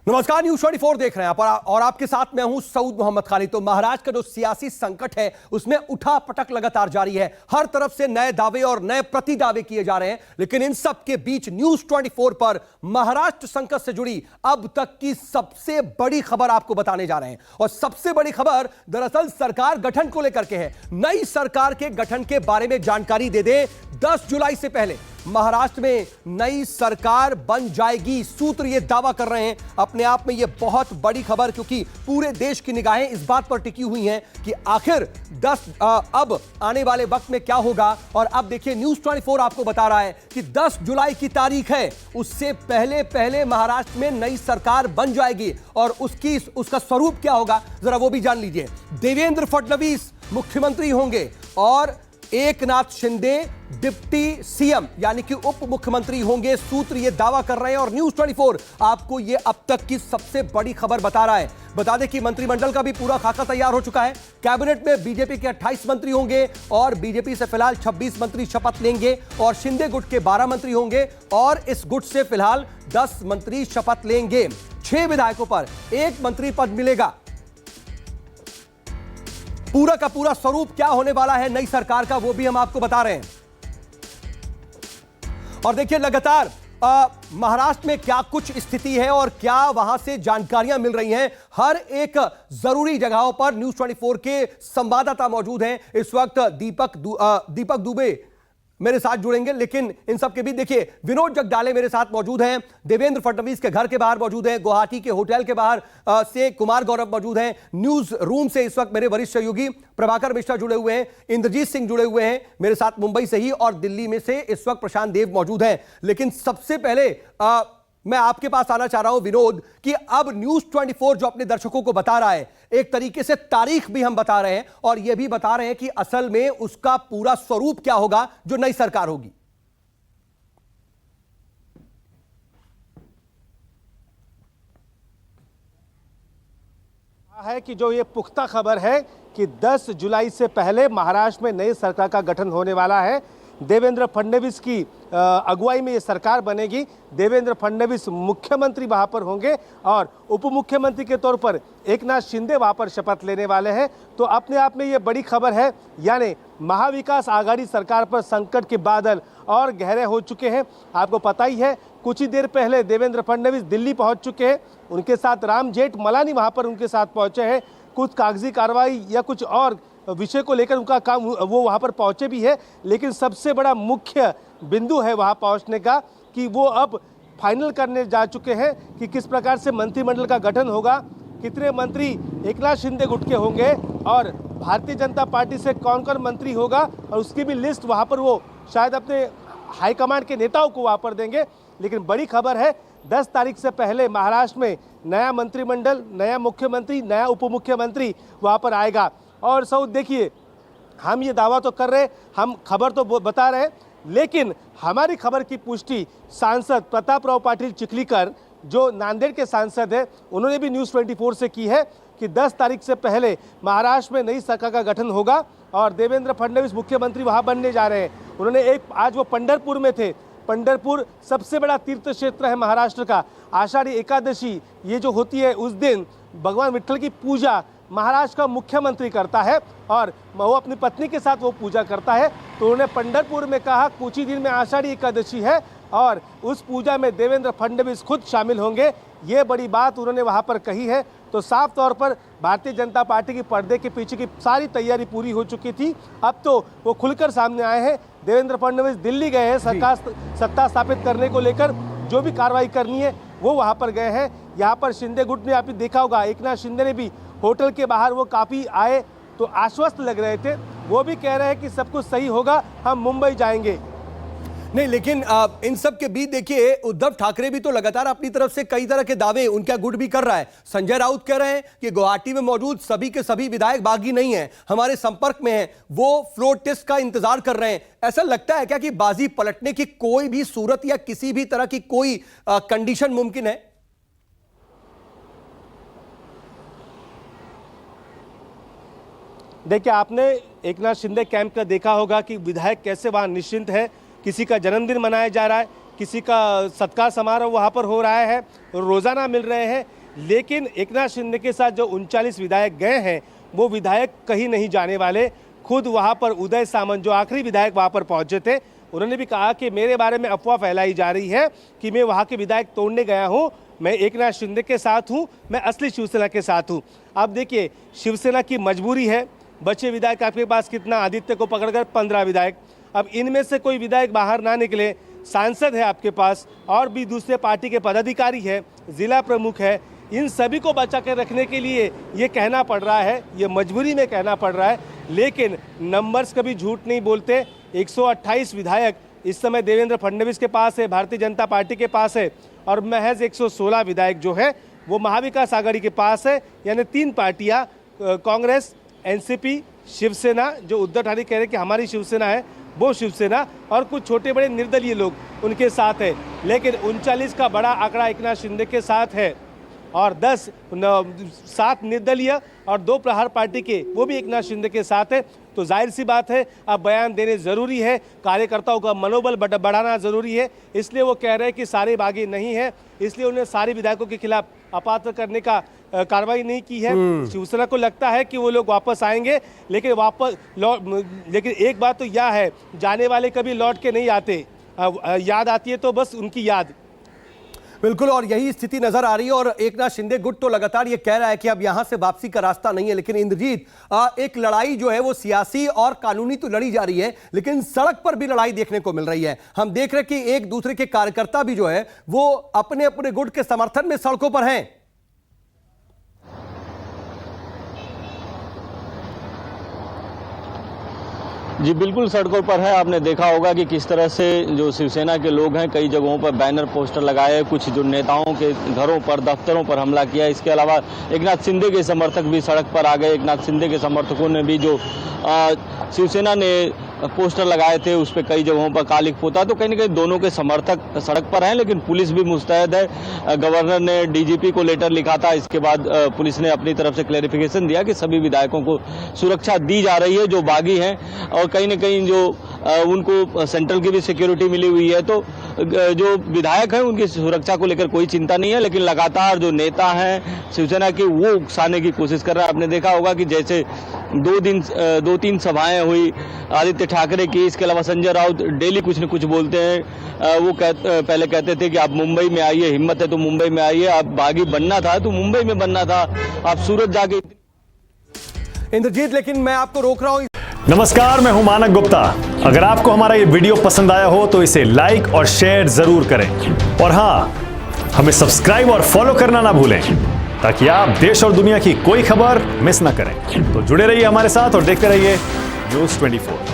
नमस्कार, न्यूज 24 देख रहे हैं आप और आपके साथ मैं हूं सऊद मोहम्मद खालिद। तो महाराष्ट्र का जो सियासी संकट है उसमें उठा पटक लगातार जारी है। हर तरफ से नए दावे और नए प्रति दावे किए जा रहे हैं, लेकिन इन सब के बीच न्यूज 24 पर महाराष्ट्र संकट से जुड़ी अब तक की सबसे बड़ी खबर आपको बताने जा रहे हैं। और सबसे बड़ी खबर दरअसल सरकार गठन को लेकर के है। नई सरकार के गठन के बारे में जानकारी दे दे। 10 जुलाई से पहले महाराष्ट्र में नई सरकार बन जाएगी, सूत्र ये दावा कर रहे हैं। अपने आप में ये बहुत बड़ी खबर, क्योंकि पूरे देश की निगाहें इस बात पर टिकी हुई हैं कि आखिर अब आने वाले वक्त में क्या होगा। और अब देखिए, न्यूज 24 आपको बता रहा है कि 10 जुलाई की तारीख है, उससे पहले पहले महाराष्ट्र में नई सरकार बन जाएगी। और उसका स्वरूप क्या होगा जरा वो भी जान लीजिए। देवेंद्र फडणवीस मुख्यमंत्री होंगे और एकनाथ शिंदे डिप्टी सीएम यानी कि उप मुख्यमंत्री होंगे, सूत्र ये दावा कर रहे हैं। और न्यूज 24 आपको ये अब तक की सबसे बड़ी खबर बता रहा है। बता दें कि मंत्रिमंडल का भी पूरा खाका तैयार हो चुका है। कैबिनेट में बीजेपी के 28 मंत्री होंगे और बीजेपी से फिलहाल 26 मंत्री शपथ लेंगे और शिंदे गुट के 12 मंत्री होंगे और इस गुट से फिलहाल 10 मंत्री शपथ लेंगे। 6 विधायकों पर 1 मंत्री पद मिलेगा। पूरा का पूरा स्वरूप क्या होने वाला है नई सरकार का, वो भी हम आपको बता रहे हैं। और देखिए, लगातार महाराष्ट्र में क्या कुछ स्थिति है और क्या वहां से जानकारियां मिल रही हैं। हर एक जरूरी जगहों पर न्यूज 24 के संवाददाता मौजूद हैं। इस वक्त दीपक दुबे मेरे साथ जुड़ेंगे, लेकिन इन सब के बीच देखिए, विनोद जगदाले मेरे साथ मौजूद हैं। देवेंद्र फडणवीस के घर के बाहर मौजूद हैं। गुवाहाटी के होटल के बाहर से कुमार गौरव मौजूद हैं। न्यूज रूम से इस वक्त मेरे वरिष्ठ सहयोगी प्रभाकर मिश्रा जुड़े हुए हैं। इंद्रजीत सिंह जुड़े हुए हैं मेरे साथ मुंबई से ही, और दिल्ली में से इस वक्त प्रशांत देव मौजूद हैं। लेकिन सबसे पहले मैं आपके पास आना चाह रहा हूं विनोद, कि अब न्यूज 24 जो अपने दर्शकों को बता रहा है, एक तरीके से तारीख भी हम बता रहे हैं और यह भी बता रहे हैं कि असल में उसका पूरा स्वरूप क्या होगा जो नई सरकार होगी। है कि जो ये पुख्ता खबर है कि 10 जुलाई से पहले महाराष्ट्र में नई सरकार का गठन होने वाला है। देवेंद्र फडणवीस की अगुवाई में ये सरकार बनेगी। देवेंद्र फडणवीस मुख्यमंत्री वहां पर होंगे और उप मुख्यमंत्री के तौर पर एकनाथ शिंदे वहां पर शपथ लेने वाले हैं। तो अपने आप में ये बड़ी खबर है, यानी महाविकास आघाड़ी सरकार पर संकट के बादल और गहरे हो चुके हैं। आपको पता ही है, कुछ ही देर पहले देवेंद्र फडणवीस दिल्ली पहुंच चुके हैं। उनके साथ राम जेठमलानी वहां पर उनके साथ पहुंचे हैं। कुछ कागजी कार्रवाई या कुछ और विषय को लेकर उनका काम, वो वहां पर पहुंचे भी है। लेकिन सबसे बड़ा मुख्य बिंदु है वहां पहुंचने का कि वो अब फाइनल करने जा चुके हैं कि किस प्रकार से मंत्रिमंडल का गठन होगा, कितने मंत्री एकनाथ शिंदे गुट के होंगे और भारतीय जनता पार्टी से कौन कौन मंत्री होगा, और उसकी भी लिस्ट वहां पर वो शायद अपने हाईकमांड के नेताओं को वहां पर देंगे। लेकिन बड़ी खबर है, 10 तारीख से पहले महाराष्ट्र में नया मंत्रिमंडल, नया मुख्यमंत्री, नया उप मुख्यमंत्री वहां पर आएगा। और सऊद देखिए, हम ये दावा तो कर रहे हैं, हम खबर तो बता रहे हैं, लेकिन हमारी खबर की पुष्टि सांसद प्रतापराव पाटिल चिखलीकर, जो नांदेड़ के सांसद हैं, उन्होंने भी न्यूज़ 24 से की है कि 10 तारीख से पहले महाराष्ट्र में नई सरकार का गठन होगा और देवेंद्र फडणवीस मुख्यमंत्री वहां बनने जा रहे हैं। उन्होंने आज वो पंढरपुर में थे। पंढरपुर सबसे बड़ा तीर्थ क्षेत्र है महाराष्ट्र का। आषाढ़ी एकादशी ये जो होती है, उस दिन भगवान विट्ठल की पूजा महाराष्ट्र का मुख्यमंत्री करता है और वो अपनी पत्नी के साथ वो पूजा करता है। तो उन्होंने पंढरपुर में कहा कुछ ही दिन में आषाढ़ी एकादशी है और उस पूजा में देवेंद्र फडणवीस खुद शामिल होंगे। ये बड़ी बात उन्होंने वहाँ पर कही है। तो साफ तौर पर भारतीय जनता पार्टी की पर्दे के पीछे की सारी तैयारी पूरी हो चुकी थी। अब तो वो खुलकर सामने आए हैं। देवेंद्र फडणवीस दिल्ली गए हैं सत्ता स्थापित करने को लेकर, जो भी कार्रवाई करनी है वो वहाँ पर गए हैं। यहाँ पर शिंदे गुट ने आपने देखा होगा, एकनाथ शिंदे ने भी होटल के बाहर वो काफ़ी आए तो आश्वस्त लग रहे थे। वो भी कह रहे हैं कि सब कुछ सही होगा, हम मुंबई जाएंगे। नहीं, लेकिन इन सब के बीच देखिए, उद्धव ठाकरे भी तो लगातार अपनी तरफ से कई तरह के दावे उनका गुट भी कर रहा है। संजय राउत कह रहे हैं कि गुवाहाटी में मौजूद सभी के सभी विधायक बागी नहीं हैं, हमारे संपर्क में हैं, वो फ्लोर टेस्ट का इंतजार कर रहे हैं। ऐसा लगता है क्या कि बाजी पलटने की कोई भी सूरत या किसी भी तरह की कोई कंडीशन मुमकिन है? देखिए, आपने एकनाथ शिंदे कैंप का देखा होगा कि विधायक कैसे वहाँ निश्चिंत है। किसी का जन्मदिन मनाया जा रहा है, किसी का सत्कार समारोह वहाँ पर हो रहा है, रोज़ाना मिल रहे हैं। लेकिन एकनाथ शिंदे के साथ जो 39 विधायक गए हैं वो विधायक कहीं नहीं जाने वाले। खुद वहाँ पर उदय सामंत जो आखिरी विधायक वहाँ पर पहुँचे थे, उन्होंने भी कहा कि मेरे बारे में अफवाह फैलाई जा रही है कि मैं वहाँ के विधायक तोड़ने गया हूँ, मैं एकनाथ शिंदे के साथ हूँ, मैं असली शिवसेना के साथ हूँ। अब देखिए शिवसेना की मजबूरी है, बचे विधायक आपके पास कितना, आदित्य को पकड़कर 15 विधायक, अब इनमें से कोई विधायक बाहर ना निकले, सांसद है आपके पास और भी दूसरे पार्टी के पदाधिकारी है, जिला प्रमुख है, इन सभी को बचा कर रखने के लिए ये कहना पड़ रहा है, ये मजबूरी में कहना पड़ रहा है। लेकिन नंबर्स कभी झूठ नहीं बोलते। 128 विधायक इस समय देवेंद्र फडणवीस के पास है, भारतीय जनता पार्टी के पास है, और महज 116 विधायक जो है वो महाविकास आघाड़ी के पास है। यानी 3 पार्टियां, कांग्रेस, एनसीपी, शिवसेना, जो उद्धव ठाकरे कह रहे कि हमारी शिवसेना है, वो शिवसेना, और कुछ छोटे बड़े निर्दलीय लोग उनके साथ है। लेकिन 39 का बड़ा आंकड़ा एकनाथ शिंदे के साथ है और 7 निर्दलीय और 2 प्रहार पार्टी के, वो भी एकनाथ शिंदे के साथ है। तो जाहिर सी बात है अब बयान देने ज़रूरी है, कार्यकर्ताओं का मनोबल बढ़ाना ज़रूरी है। इसलिए वो कह रहे हैं कि सारे बागी नहीं है, इसलिए उन्हें सारे विधायकों के खिलाफ अपात्र करने का कार्रवाई नहीं की है। शिवसेना को लगता है कि वो लोग वापस आएंगे, लेकिन एक बात तो यह है, जाने वाले कभी लौट के नहीं आते, याद आती है तो बस उनकी याद। बिल्कुल, और यही स्थिति नजर आ रही है। और एकनाथ शिंदे गुट तो लगातार ये कह रहा है कि अब यहां से वापसी का रास्ता नहीं है। लेकिन इंद्रजीत, एक लड़ाई जो है वो सियासी और कानूनी तो लड़ी जा रही है, लेकिन सड़क पर भी लड़ाई देखने को मिल रही है। हम देख रहे हैं कि एक दूसरे के कार्यकर्ता भी जो है वो अपने अपने गुट के समर्थन में सड़कों पर हैं। जी बिल्कुल, सड़कों पर है। आपने देखा होगा कि किस तरह से जो शिवसेना के लोग हैं कई जगहों पर बैनर पोस्टर लगाए, कुछ जो नेताओं के घरों पर, दफ्तरों पर हमला किया। इसके अलावा एकनाथ शिंदे के समर्थक भी सड़क पर आ गए। एकनाथ शिंदे के समर्थकों ने भी जो शिवसेना ने पोस्टर लगाए थे उस पर कई जगहों पर कालिक पोता। तो कहीं ना कहीं दोनों के समर्थक सड़क पर हैं, लेकिन पुलिस भी मुस्तैद है। गवर्नर ने डीजीपी को लेटर लिखा था, इसके बाद पुलिस ने अपनी तरफ से क्लैरिफिकेशन दिया कि सभी विधायकों को सुरक्षा दी जा रही है जो बागी हैं, और कहीं ना कहीं जो उनको सेंट्रल की भी सिक्योरिटी मिली हुई है। तो जो विधायक हैं उनकी सुरक्षा को लेकर कोई चिंता नहीं है, लेकिन लगातार जो नेता हैं शिवसेना के वो उकसाने की कोशिश कर रहे हैं। आपने देखा होगा कि जैसे 2-3 सभाएं हुई आदित्य ठाकरे की, इसके अलावा संजय राउत डेली कुछ न कुछ बोलते हैं। वो पहले कहते थे कि आप मुंबई में आइए, हिम्मत है तो मुंबई में आइए, आप बागी बनना था तो मुंबई में बनना था, आप सूरत जाके। इंद्रजीत, लेकिन मैं आपको रोक रहा हूं। नमस्कार, मैं हूं मानक गुप्ता। अगर आपको हमारा ये वीडियो पसंद आया हो तो इसे लाइक और शेयर जरूर करें, और हां, हमें सब्सक्राइब और फॉलो करना ना भूलें ताकि आप देश और दुनिया की कोई खबर मिस ना करें। तो जुड़े रहिए हमारे साथ और देखते रहिए न्यूज़ 24।